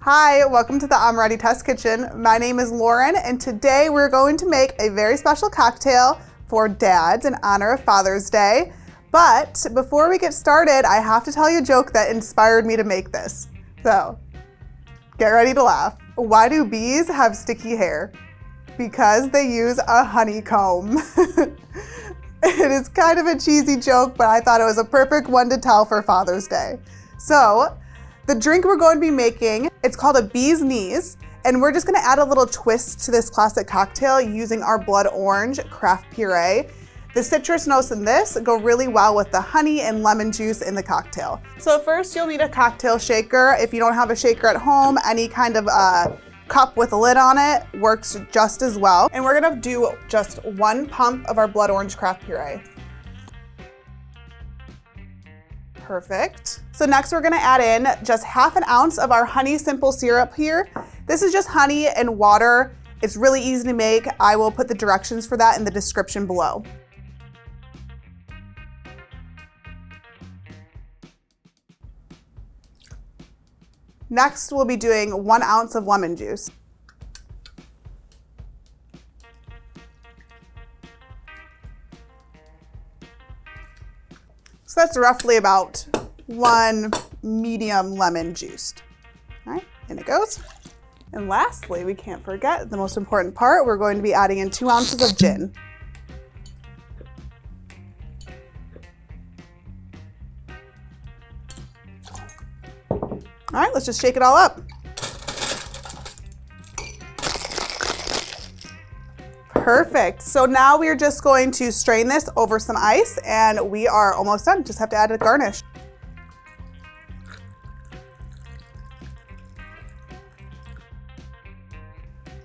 Hi, welcome to the Amoretti Test Kitchen. My name is Lauren, and today we're going to make a very special cocktail for dads in honor of Father's Day. But before we get started, I have to tell you a joke that inspired me to make this. So, get ready to laugh. Why do bees have sticky hair? Because they use a honeycomb. It is kind of a cheesy joke, but I thought it was a perfect one to tell for Father's Day. So, the drink we're going to be making, it's called a bee's knees, and we're just gonna add a little twist to this classic cocktail using our Blood Orange Craft Puree. The citrus notes in this go really well with the honey and lemon juice in the cocktail. So first you'll need a cocktail shaker. If you don't have a shaker at home, any kind of cup with a lid on it works just as well. And we're gonna do just 1 pump of our Blood Orange Craft Puree. Perfect. So next we're gonna add in just 1/2 ounce of our honey simple syrup here. This is just honey and water. It's really easy to make. I will put the directions for that in the description below. Next, we'll be doing 1 ounce of lemon juice. So that's roughly about 1 medium lemon juiced. All right, in it goes. And lastly, we can't forget the most important part. We're going to be adding in 2 ounces of gin. All right, let's just shake it all up. Perfect. So now we're just going to strain this over some ice and we are almost done. Just have to add a garnish.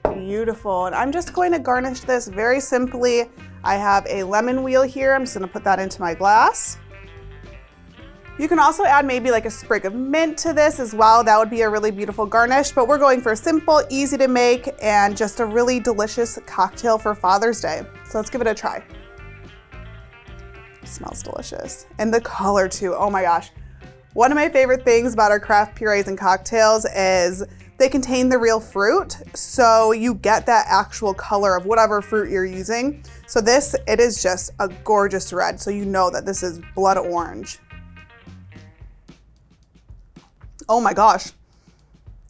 Beautiful. And I'm just going to garnish this very simply. I have a lemon wheel here. I'm just going to put that into my glass. You can also add maybe like a sprig of mint to this as well. That would be a really beautiful garnish, but we're going for simple, easy to make, and just a really delicious cocktail for Father's Day. So let's give it a try. It smells delicious. And the color too, oh my gosh. One of my favorite things about our craft purees and cocktails is they contain the real fruit, so you get that actual color of whatever fruit you're using. So this, it is just a gorgeous red, so you know that this is blood orange. Oh my gosh,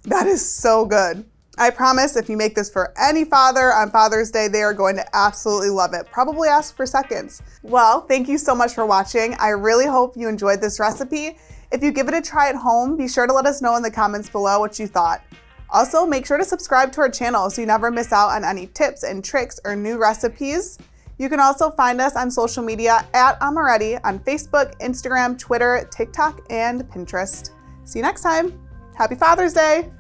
that is so good. I promise if you make this for any father on Father's Day, they are going to absolutely love it. Probably ask for seconds. Well, thank you so much for watching. I really hope you enjoyed this recipe. If you give it a try at home, be sure to let us know in the comments below what you thought. Also, make sure to subscribe to our channel so you never miss out on any tips and tricks or new recipes. You can also find us on social media at Amoretti on Facebook, Instagram, Twitter, TikTok, and Pinterest. See you next time. Happy Father's Day.